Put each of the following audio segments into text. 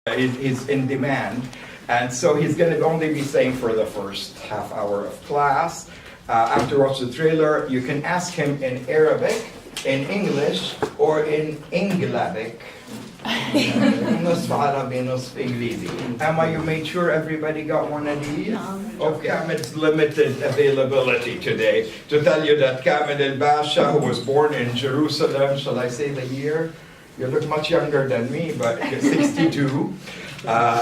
He's in demand, and so he's going to only be staying for the first half hour of class. After watching the trailer, you can ask him in Arabic, in English, or in Inglabic. نصف عربي نصف إنجليزي. Emma, you made sure everybody got one of these? Okay, it's limited availability today. To tell you that Kamel El Basha, who was born in Jerusalem, shall I say the year? You look much younger than me, but 62.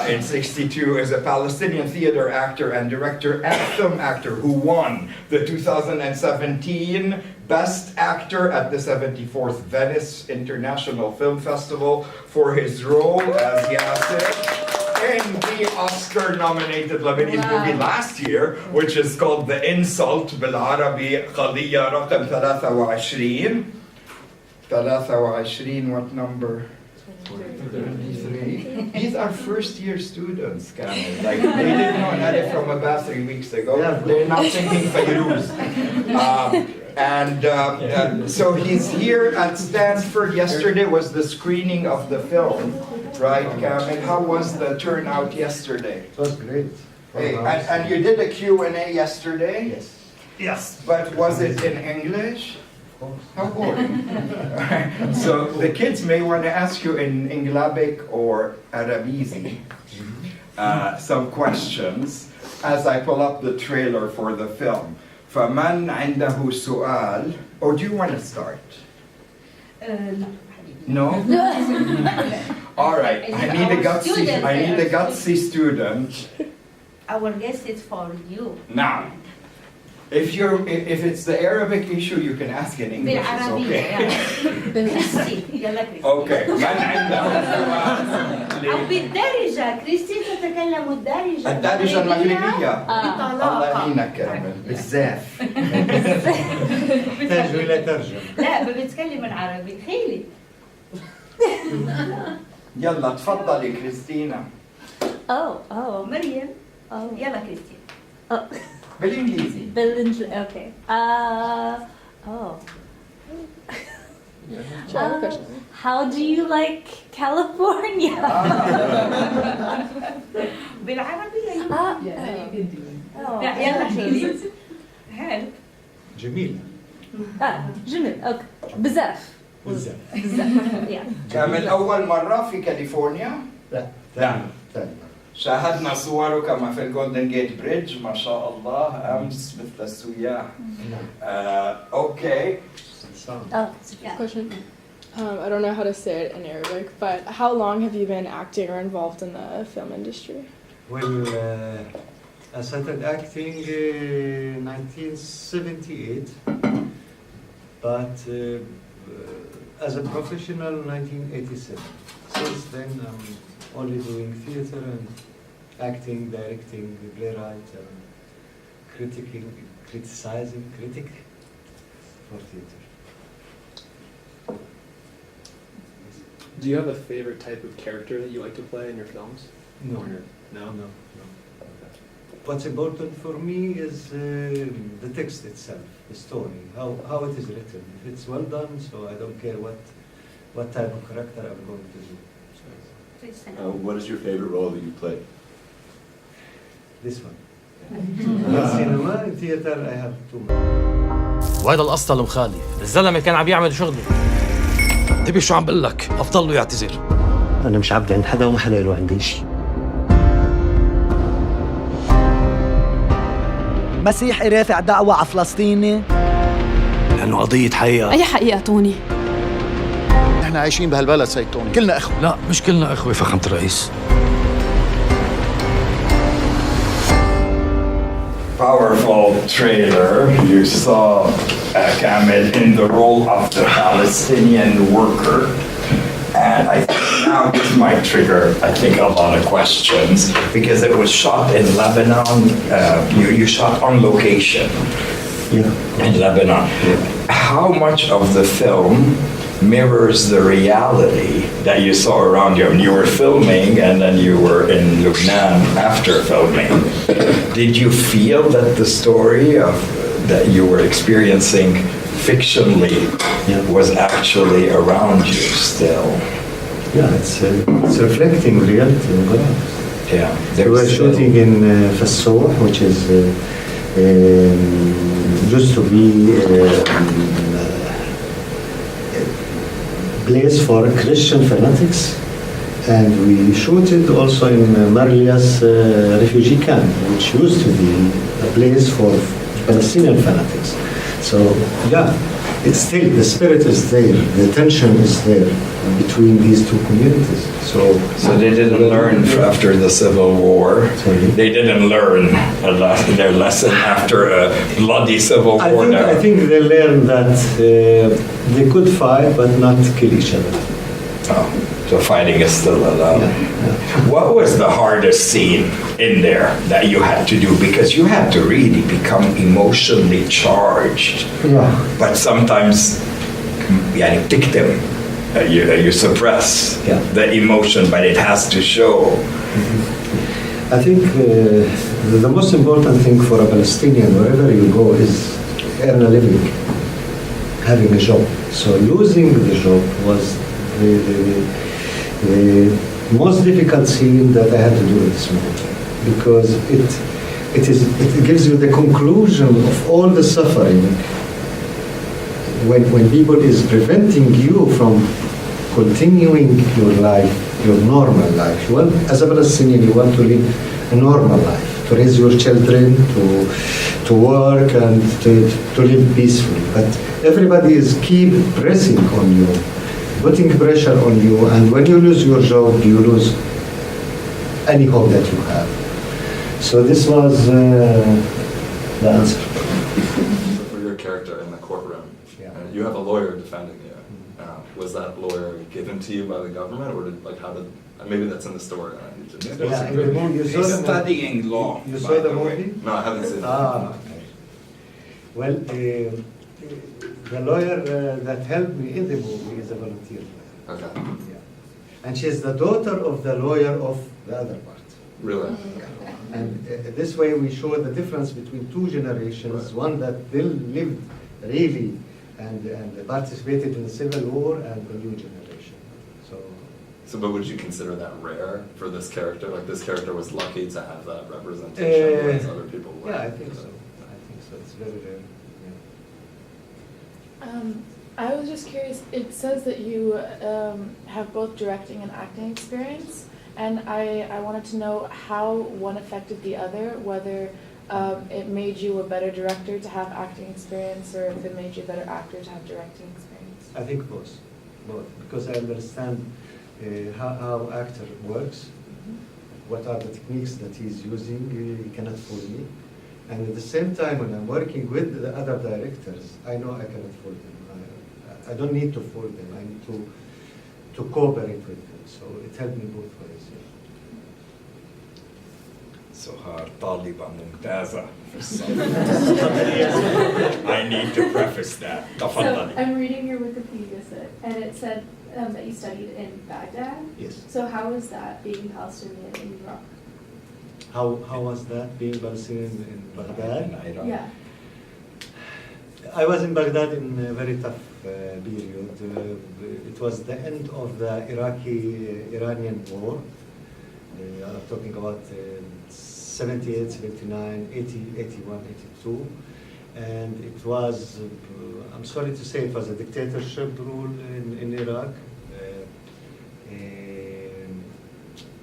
In 62 is a Palestinian theater actor and director and film actor who won the 2017 Best Actor at the 74th Venice International Film Festival for his role as Yasser in the Oscar-nominated Lebanese movie last year, which is called The Insult بالعربي قضية raqm 23. 23, what number? 33. These are first-year students, Kamel. Like, they didn't know that from about 3 weeks ago. They're not thinking Fairuz. So he's here at Stanford. Yesterday was the screening of the film, right, Kamel? How was the turnout yesterday? It was great. Hey, and you did a Q&A yesterday? Yes. Yes, but was it in English? How boring. So the kids may want to ask you in Inglabic or Arabizi some questions as I pull up the trailer for the film. فمن عنده سؤال, or do you want to start? No? All right, I need a gutsy student. Our guest is for you. Now, if it's the Arabic issue, you can ask in English. It's okay. Okay. من عنده سؤال؟ أو بالدارجة، كريستين تتكلم الدارجة. الدارجة المغربية. الله يعينك كامل. بالزاف. ترجم لا ترجم. لا بتكلم العربي. خيلي. يلا تفضلي كريستينا. مريم. يلا كريستين. بالإنجليزي. Okay. How do you like California? بالعربية. يلا خيلي. هل. جميل. جميل. Okay. بزاف. كامل أول مرة في كاليفورنيا؟ لا. ثاني. شاهدنا صوره كما في الجولدن جيت بريدج ما شاء الله أمس مثل السياح. Okay. Question. I don't know how to say it in Arabic, but how long have you been acting or involved in the film industry? Well, I started acting in 1978, but as a professional 1987. Since then, I'm only doing theater and acting, directing, playwright, criticizing for theater. Do you have a favorite type of character that you like to play in your films? No. No? No. What's important for me is the text itself, the story, how it is written. If it's well done, so I don't care what type of character I'm going to do. What is your favorite role that you play? This one. In cinema, in theater, I have two. وهذا القصة المخالف، الزلمة كان عم يعمل شغله. تبي شو عم بقول لك؟ أفضل له يعتذر. أنا مش عبد عند حدا وما حدا له عندي شيء. مسيح يرافع دعوة على فلسطيني؟ لأنه قضية حقيقة. أي حقيقة توني؟ نحن عايشين بهالبلد سيد توني، كلنا إخوة. لا مش كلنا إخوة فخامة الرئيس. Powerful trailer. You saw Kamel in the role of the Palestinian worker. And I think now this might trigger, I think, a lot of questions because it was shot in Lebanon. You shot on location in Lebanon. How much of the film mirrors the reality that you saw around you? I mean, you were filming and then you were in Lebanon after filming. Did you feel that the story that you were experiencing fictionally was actually around you still? Yeah, it's reflecting reality. Yeah. We were shooting in Fassouh, which is used to be a place for Christian fanatics, and we shooted also in Marlias refugee camp, which used to be a place for Palestinian fanatics. So yeah, it's still, the spirit is there, the tension is there between these two communities. So they didn't learn after the Civil War. Sorry? They didn't learn their lesson after a bloody Civil War. I think they learned that they could fight but not kill each other. Oh, so fighting is still allowed. What was the hardest scene in there that you had to do? Because you had to really become emotionally charged. Yeah. But sometimes, يعني تكتم, you suppress the emotion, but it has to show. I think the most important thing for a Palestinian, wherever you go, is earn a living, having a job. So losing the job was the most difficult scene that I had to do in this movie, because it gives you the conclusion of all the suffering when people is preventing you from continuing your life, your normal life. You want, as a Palestinian, you want to live a normal life, to raise your children, to work and to live peacefully. But everybody is keep pressing on you, putting pressure on you, and when you lose your job, you lose any hope that you have. So this was the answer. So for your character in the courtroom, you have a lawyer defending you. Was that lawyer given to you by the government, or maybe that's in the story? I need to He's studying law. You saw the movie? No, I haven't seen it. Okay. Well, the lawyer that helped me in the movie is a volunteer lawyer. Okay. Yeah. And she's the daughter of the lawyer of the other part. Really? Yeah. And this way we show the difference between two generations, one that lived really and participated in the Civil War, and the new generation. So, but would you consider that rare for this character? Like, this character was lucky to have that representation, whereas other people were. Yeah, I think so. It's very rare. I was just curious, it says that you have both directing and acting experience, and I wanted to know how one affected the other, whether it made you a better director to have acting experience, or if it made you a better actor to have directing experience. I think both, because I understand how actor works, what are the techniques that he's using. He cannot fool me. And at the same time, when I'm working with the other directors, I know I cannot fool them. I don't need to fool them. I need to cooperate with them. So it helped me both ways. سهار طالبة ممتازة في الصف. I need to preface that. So تفضلي. I'm reading your Wikipedia and it said that you studied in Baghdad. Yes. So how was that being Palestinian in Iraq? How was that being Palestinian in Baghdad? Yeah. I was in Baghdad in a very tough period. It was the end of the Iranian war. I'm talking about 78, 79, 80, 81, 82. And it was, I'm sorry to say, it was a dictatorship rule in Iraq.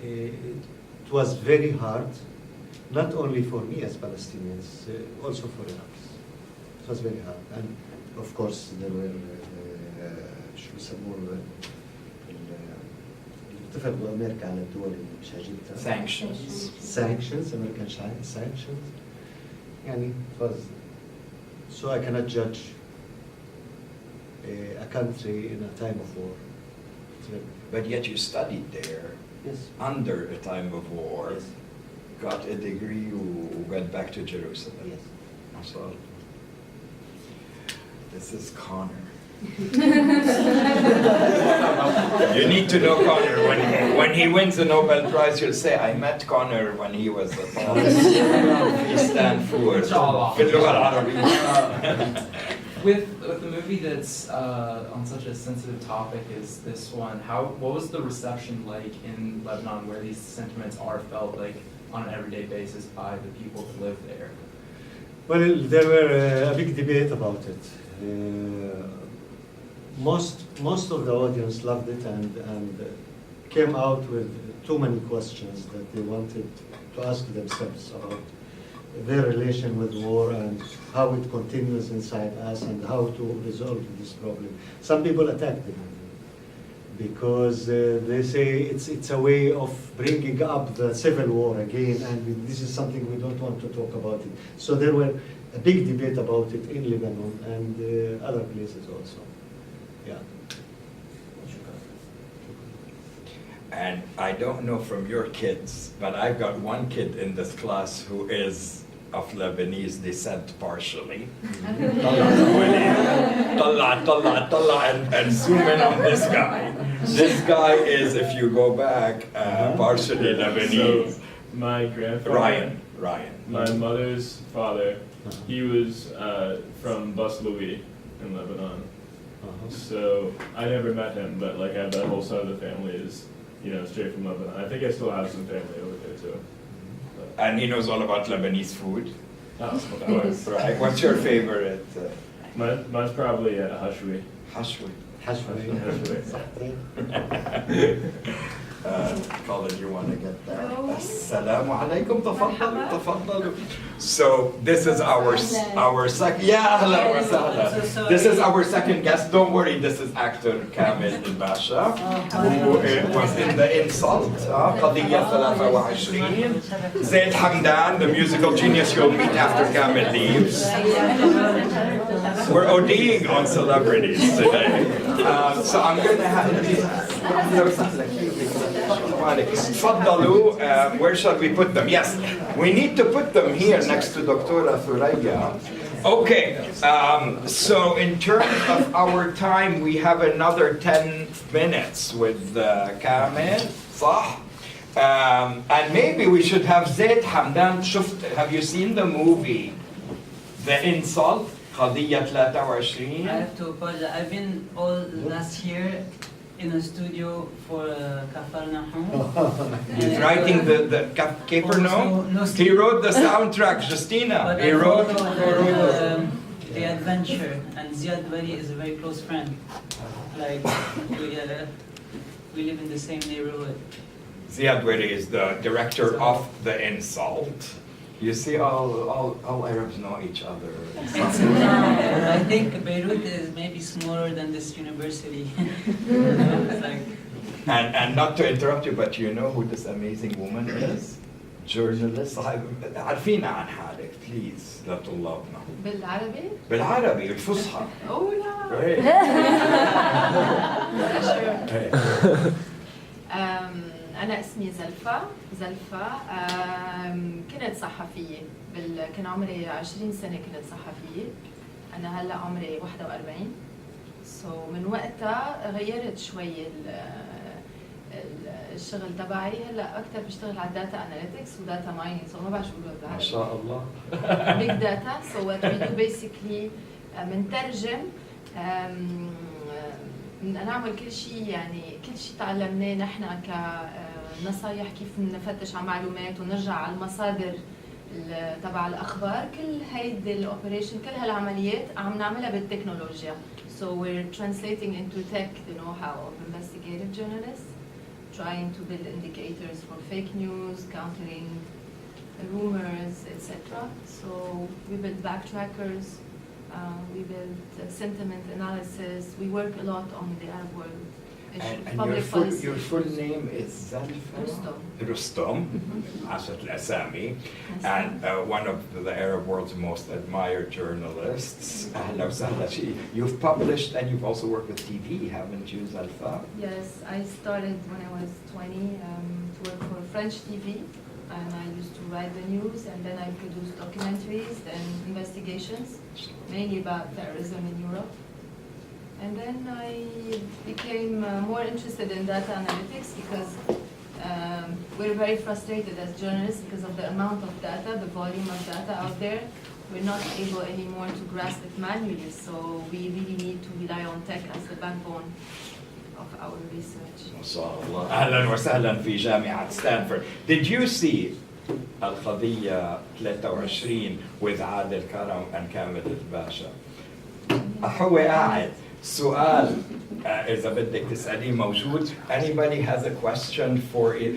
It was very hard, not only for me as Palestinians, also for Iraqis. It was very hard. And of course, there were شو بيسموه اتفقوا أمريكا على الدول اللي مش عاجبتها. Sanctions, American sanctions. يعني it was, so I cannot judge a country in a time of war. But yet you studied there. Yes. Under a time of war. Yes. Got a degree, you went back to Jerusalem. Yes. So, this is Connor. You need to know Connor. When he wins the Nobel Prize, you'll say, I met Connor when he was at Stanford. في اللغة العربية. With the movie movie that's on such a sensitive topic as this one, what was the reception like in Lebanon where these sentiments are felt like on an everyday basis by the people that live there? Well, there were a big debate about it. Most of the audience loved it and came out with too many questions that they wanted to ask themselves about their relation with war and how it continues inside us and how to resolve this problem. Some people attacked it because they say it's a way of bringing up the civil war again, and this is something we don't want to talk about it. So there were a big debate about it in Lebanon and other places also. Yeah. And I don't know from your kids, but I've got one kid in this class who is of Lebanese descent partially. And zoom in on this guy. This guy is, if you go back, partially Lebanese. So my grandfather, Ryan. My mother's father, he was from Bus Louis in Lebanon. So I never met him, but like I have that whole side of the family is, you know, straight from Lebanon. I think I still have some family over there too. But. And he knows all about Lebanese food. Oh, of course. Right. What's your favorite? Mine's probably Hashwi. Hashwi. Colin, you want to get there? Assalamu alaikum, tafaddalu. So this is our second. Yeah, ahlan wa sahlan. This is our second guest. Don't worry, this is actor Kamel El Basha, who was in the Insult, Qadiyya 23. Zeid Hamdan, the musical genius you'll meet after Kamel leaves. We're ODing on celebrities today. So I'm going to have where shall we put them? Yes, we need to put them here next to Dr. Touria. Okay, so in terms of our time, we have another 10 minutes with Kamel, صح? And maybe we should have Zeid Hamdan. Have you seen the movie, The Insult? قضية 23. I have to apologize. I've been all last year in a studio for Kafarnahum. He's writing the Capernaum. He wrote the soundtrack, Justina. He wrote the adventure, and Ziad Doueiri is a very close friend. Like we live in the same neighborhood. Ziad Doueiri is the director of The Insult. You see, all Arabs know each other. I think Beirut is maybe smaller than this university. And not to interrupt you, but you know who this amazing woman is? Journalist. عارفين عن حالك, please, لطلابنا. بالعربي؟ بالعربي, الفصحى. Oh yeah. Great. Sure. أنا اسمي زلفا. كنت صحفية كان عمري 20 سنة كنت صحفية. أنا هلا عمري 41. من وقتها غيرت شوي الشغل تبعي. هلا أكثر بشتغل على الداتا أناليتكس وداتا مايننج. ما بعرف شو بقول بالعربي. ما شاء الله. Big data. So what we do basically منترجم نعمل كل شيء، يعني كل شيء تعلمناه نحن كنصايح كيف نفتش على معلومات ونرجع على المصادر تبع الاخبار. كل هيدي الاوبريشن، كل هالعمليات عم نعملها بالتكنولوجيا. So we're translating into tech the know-how of investigative journalists, trying to build indicators for fake news, countering rumors, etc. So we build backtrackers. We build sentiment analysis. We work a lot on the Arab world issues, public policy. Your full name is Zalfa Rustom, Asad al-Asami, and one of the Arab world's most admired journalists. You've published and you've also worked with TV, haven't you, Zalfa? Yes, I started when I was 20 to work for French TV. And I used to write the news, and then I produced documentaries and investigations, mainly about terrorism in Europe. And then I became more interested in data analytics because we're very frustrated as journalists because of the amount of data, the volume of data out there. we're not able anymore to grasp it manually, so we really need to rely on tech as the backbone of our research. ما شاء الله. أهلا وسهلا في جامعة ستانفورد. Did you see القضية 23 with عادل كرم and كامل الباشا؟ هو قاعد. سؤال إذا بدك تسأليه موجود. Anybody has a question for it?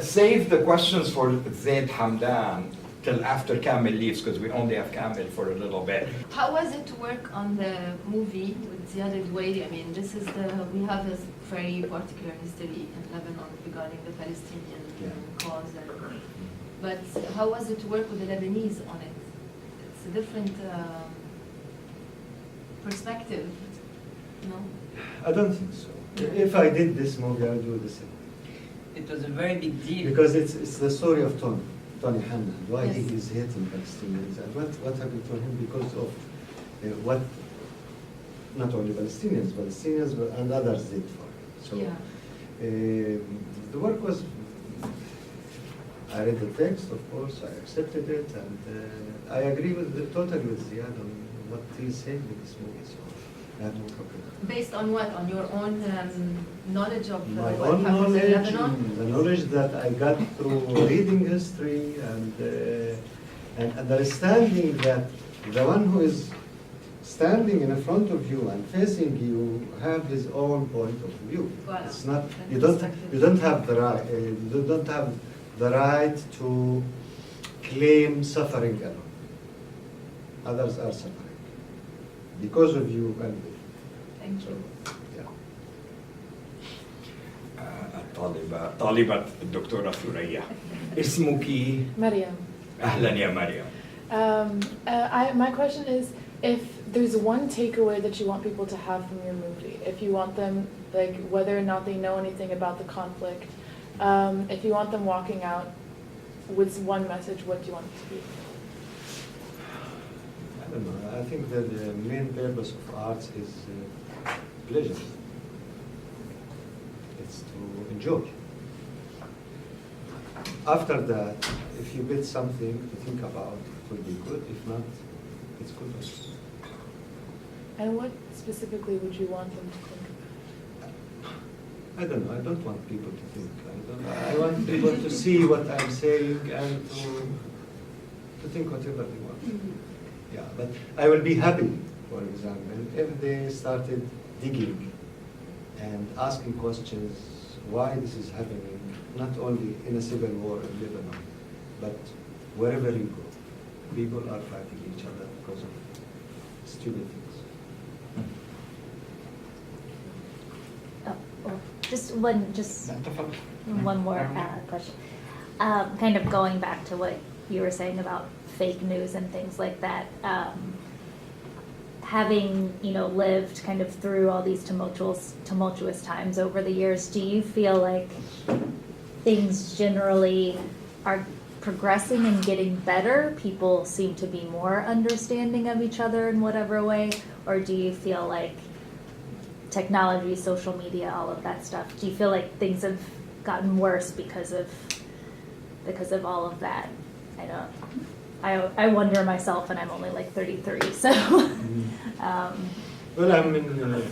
Save the questions for Zeid Hamdan till after Kamel leaves, because we only have Kamel for a little bit. How was it to work on the movie with Ziad Doueiri? I mean, we have a very particular history in Lebanon regarding the Palestinian cause. But how was it to work with the Lebanese on it? It's a different perspective, no? I don't think so. If I did this movie, I would do the same. It was a very big deal. Because it's the story of Tony Hamdan, why he is hating Palestinians, and what happened to him because of what not only Palestinians and others did for him. So the work was, I read the text, of course, I accepted it, and I agree totally with Ziad on what he's saying in this movie, so I have no problem. Based on what? On your own knowledge of my what own happens in knowledge, Lebanon? the knowledge that I got through reading history and understanding that the one who is standing in front of you and facing you have his own point of view. Wow. It's not you don't have the right to claim suffering alone. Others are suffering because of you and me. Thank you. طالبة الدكتورة ثوريا. اسمك؟ مريم. أهلا يا مريم. My question is, if there's one takeaway that you want people to have from your movie, if you want them, like whether or not they know anything about the conflict, if you want them walking out with one message, what do you want it to be? I don't know. I think that the main purpose of arts is pleasure. It's to enjoy. After that, if you build something to think about, it will be good. If not, it's good also. And what specifically would you want them to think about? I don't know. I don't want people to think. I want people to see what I'm saying and to think whatever they want. Yeah, but I will be happy, for example, if they started digging and asking questions why this is happening, not only in a civil war in Lebanon, but wherever you go. People are fighting each other because of stupid things. Just one more question. Kind of going back to what you were saying about fake news and things like that. Having lived kind of through all these tumultuous times over the years, do you feel like things generally are progressing and getting better? People seem to be more understanding of each other in whatever way, or do you feel like technology, social media, all of that stuff, do you feel like things have gotten worse because of all of that? I don't. I wonder myself, and I'm only like 33, so. Well, I'm in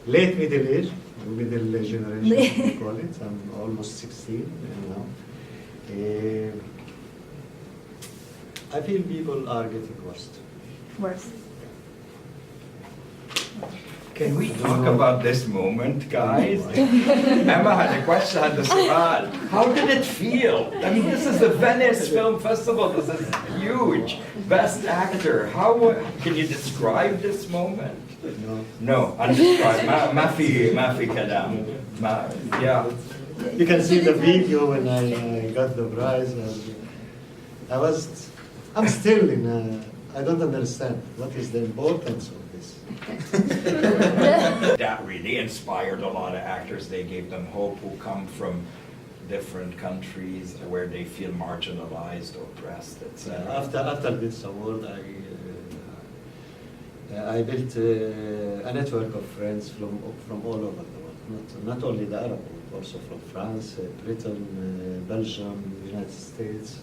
late middle age, middle generation, we call it. I'm almost 16 now. I feel people are getting worse. Worse. Can we talk about this moment, guys? Emma had a question, had the سؤال. How did it feel? I mean, this is the Venice Film Festival. This is huge. Best actor. Can you describe this moment? No, undescribed. ما في كلام. Yeah. You can see the video when I got the prize. I'm still I don't understand what is the importance of this. That really inspired a lot of actors. They gave them hope who come from different countries where they feel marginalized, oppressed, etc. After this award, I built a network of friends from all over the world, not only the Arab world, also from France, Britain, Belgium, United States,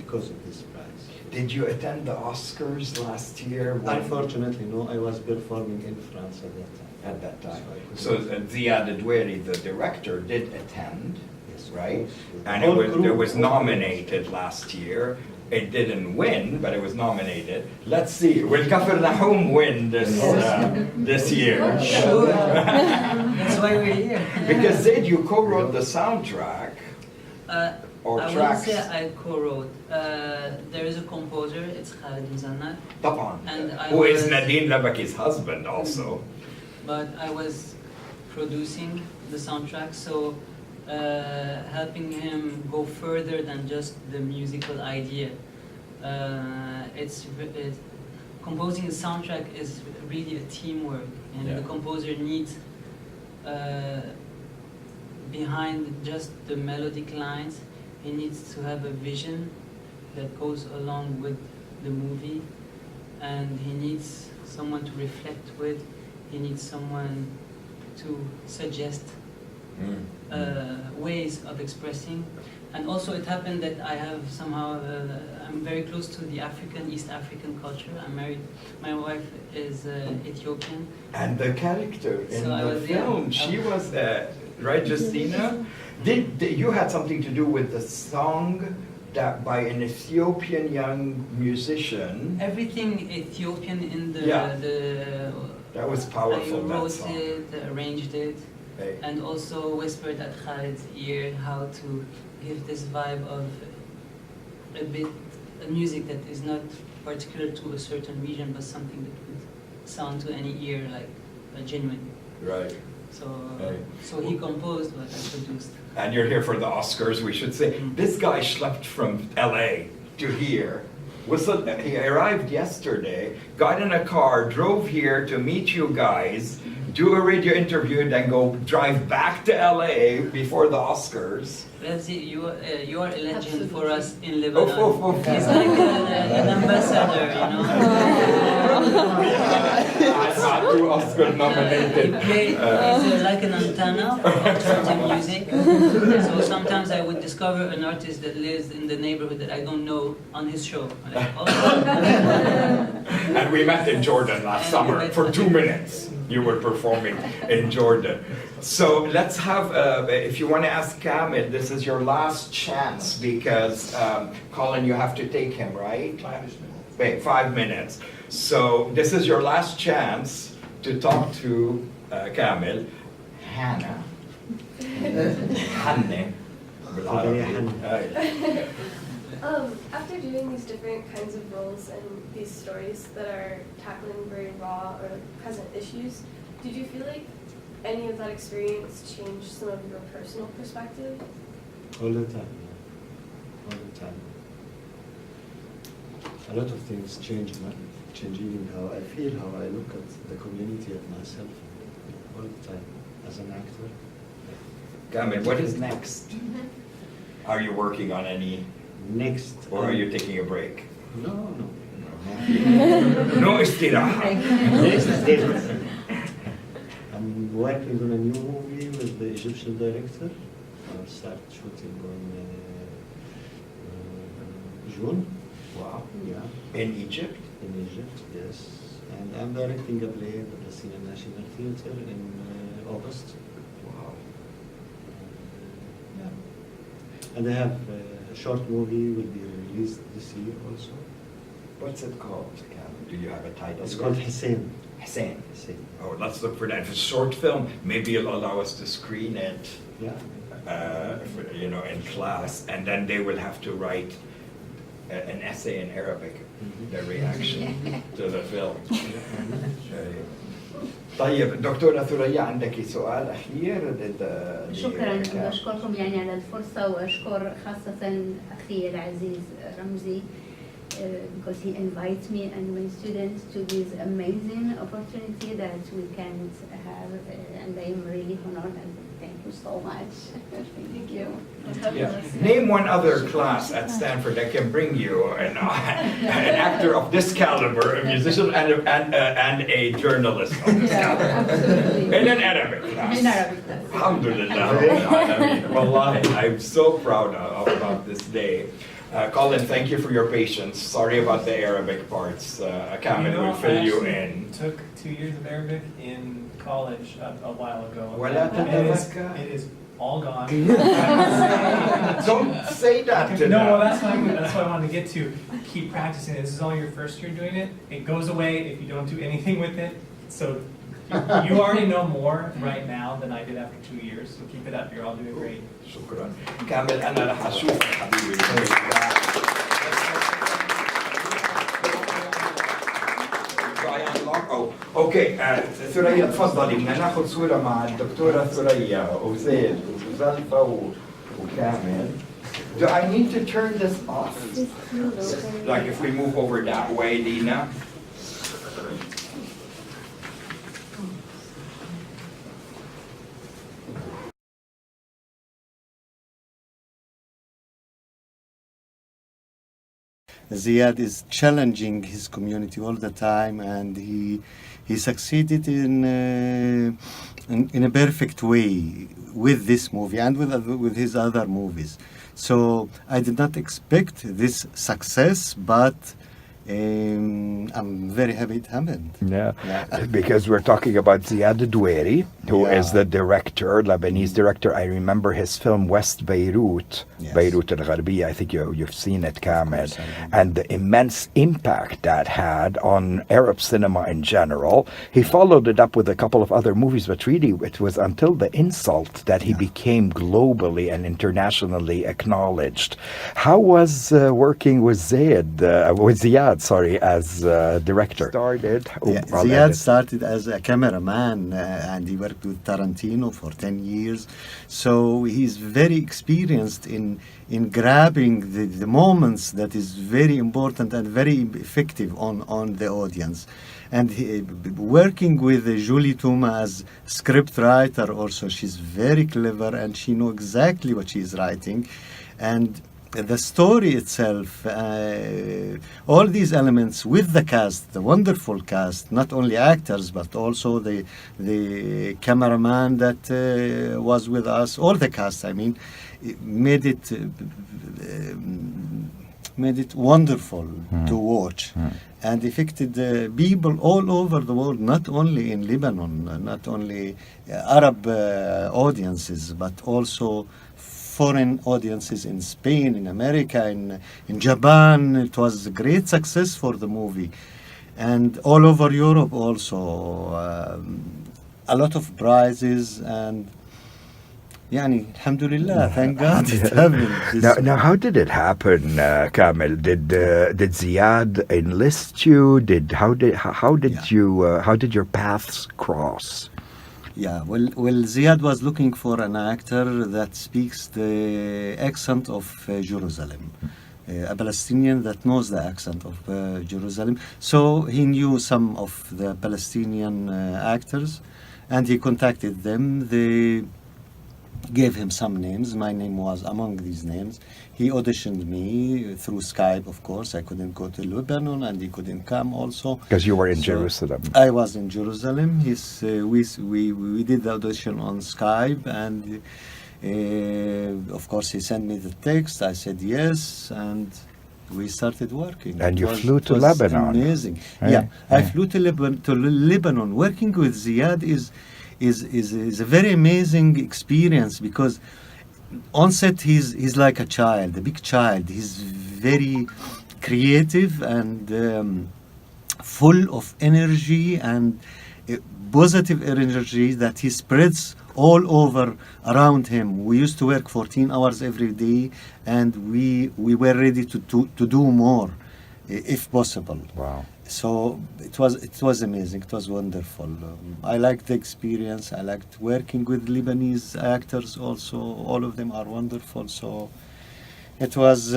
because of this prize. Did you attend the Oscars last year? Unfortunately, no. I was performing in France at that time. At that time. So I couldn't- So Ziad Doueiri, the director, did attend, Yes, right? of course. And Whole it group. was nominated last year. It didn't win, but it was nominated. Let's see. Will Kafarnahum win this year? Sure. That's why we're here. Because Zaid, you co-wrote the soundtrack. Or I tracks. wouldn't say I co-wrote. There is a composer, it's Khalid Mzanna, طبعا. And I Who is was- Nadine Labaki's husband also. but I was producing the soundtrack, so helping him go further than just the musical idea. Composing a soundtrack is really a teamwork, and Yeah. the composer needs behind just the melodic lines, he needs to have a vision that goes along with the movie, and he needs someone to reflect with, he needs someone to suggest ways of expressing. And also it happened that I have somehow, I'm very close to the East African culture. I'm married, my wife is Ethiopian. And the character in So I the was- film, yeah. she was, right, Justina? Did you had something to do with the song that by an Ethiopian young musician? Everything Ethiopian in the, Yeah. the That was powerful, I that wrote song. it, arranged it, Hey. and also whispered at Khalid's ear how to give this vibe of a music that is not particular to a certain region, but something that would sound to any ear like genuine. Right. So, Hey. so he composed, but I produced. And you're here for the Oscars, we should say. This guy schlepped from LA to here. He arrived yesterday, got in a car, drove here to meet you guys, do a radio interview, and then go drive back to LA before the Oscars. Ramzi, you are a legend for us in Oh, Lebanon. oh, oh. He's like an ambassador, you know. I'm not too Oscar nominated. He's like an antenna for alternative music. So sometimes I would discover an artist that lives in the neighborhood that I don't know on his show. I'm like, And we met in Jordan last summer for 2 minutes. You were performing in Jordan. So let's have, if you want to ask Kamel, this is your last chance because, Colin, you have to take him, right? 5 minutes. Wait, 5 minutes. So this is your last chance to talk to Kamel. Hannah. Hanne. After doing these different kinds of roles and these stories that are tackling very raw or present issues, did you feel like any of that experience changed some of your personal perspective? All the time, yeah. All the time. A lot of things change even how I feel, how I look at the community, at myself, all the time, as an actor. Kamel, what is next? Are you working on any? Next. Or are you taking a break? No. No istiraha. I'm working on a new movie with the Egyptian director. I'll start shooting on June. Wow. Yeah. In Egypt? In Egypt, yes. And I'm directing a play at the Palestinian National Theatre in August. Wow. Yeah. And I have a short movie will be released this year also. What's it called, Kamel? Do you have a title? It's called Hussein. Hussein. Oh, let's look for that. If it's a short film, maybe it'll allow us to screen it. Yeah. In class, and then they will have to write an essay in Arabic, their reaction to the film. طيب دكتورة ثريا عندك سؤال أخير شكرا بشكركم يعني على الفرصة وأشكر خاصة أخي العزيز رمزي because he invites me and my students to this amazing opportunity that we can have and I am really honored and thank you so much. Thank you. Yeah. Name one other class at Stanford that can bring you an actor of this caliber, a musician and a journalist of this caliber. In an Arabic class. In Arabic class. Alhamdulillah. Wallahi, I'm so proud about this day. Colin, thank you for your patience. Sorry about the Arabic parts. Kamel will fill you in. Took 2 years of Arabic in college a while ago. It is all gone. Don't say that to No, them. well, that's what I wanted to get to. Keep practicing it. This is only your first year doing it. It goes away if you don't do anything with it. So you already know more right now than I did after 2 years. So keep it up. You're all doing great. شكرا. كامل أنا رح أشوفك حبيبي. اوكي ثريا تفضلي بدنا ناخذ صوره مع الدكتوره ثريا وزيد وزلفا وكامل. Do I need to turn this off? Like if we move over that way, Dina? Ziad is challenging his community all the time, and he succeeded in a perfect way with this movie and with his other movies. So I did not expect this success, but I'm very happy it happened. Yeah, because we're talking about Ziad Doueiri, who is the director, Lebanese director. I remember his film West Beirut, Beirut al-Gharbiyya. I think you've seen it, Kamel, and the immense impact that had on Arab cinema in general. He followed it up with a couple of other movies, but really it was until The Insult that he became globally and internationally acknowledged. How was working with Ziad, as director? Ziad started as a cameraman and he worked with Tarantino for 10 years. So he's very experienced in grabbing the moments that is very important and very effective on the audience. And working with Julie Touma as script writer also, she's very clever and she knows exactly what she's writing. And the story itself, all these elements with the cast, the wonderful cast, not only actors but also the cameraman that was with us, all the cast, I mean, made it wonderful to watch and affected people all over the world, not only in Lebanon, not only Arab audiences, but also foreign audiences in Spain, in America, in Japan. It was a great success for the movie. And all over Europe also. A lot of prizes and alhamdulillah, thank God it happened. Now, how did it happen, Kamel? Did Ziad enlist you? How did your paths cross? Yeah, well, Ziad was looking for an actor that speaks the accent of Jerusalem, a Palestinian that knows the accent of Jerusalem. So he knew some of the Palestinian actors, and he contacted them. They gave him some names. My name was among these names. He auditioned me through Skype, of course. I couldn't go to Lebanon, and he couldn't come also. Because you were in Jerusalem. I was in Jerusalem. We did the audition on Skype, and of course he sent me the text. I said yes, and we started working. And you flew to Lebanon. Amazing. I flew to Lebanon. Working with Ziad is a very amazing experience because on set he's like a child, a big child. He's very creative and full of energy and positive energy that he spreads all over around him. We used to work 14 hours every day, and we were ready to do more if possible. Wow. So it was amazing. It was wonderful. I liked the experience. I liked working with Lebanese actors also. All of them are wonderful. So it was,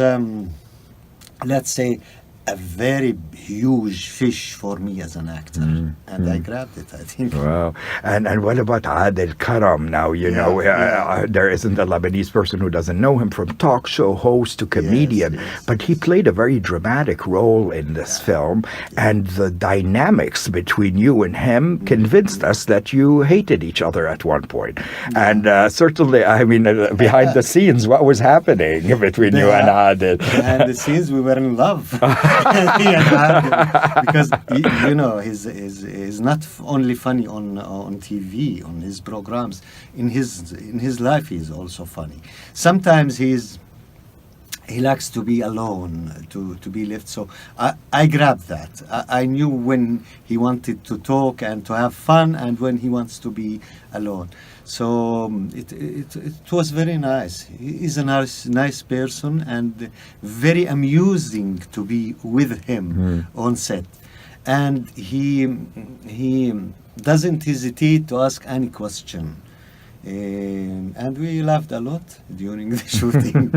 let's say, a very huge fish for me as an actor, and I grabbed it, I think. Wow. And what about Adel Karam now? You know, there isn't a Lebanese person who doesn't know him, from talk show host to comedian, but he played a very dramatic role in this film, and the dynamics between you and him convinced us that you hated each other at one point. And certainly, I mean, behind the scenes, what was happening between you and Adel? Behind the scenes, we were in love. Because you know, he's not only funny on TV, on his programs. In his life, he's also funny. Sometimes he likes to be alone, to be left. So I grabbed that. I knew when he wanted to talk and to have fun, and when he wants to be alone. So it was very nice. He's a nice person, and very amusing to be with him on set. And he doesn't hesitate to ask any question. And we laughed a lot during the shooting.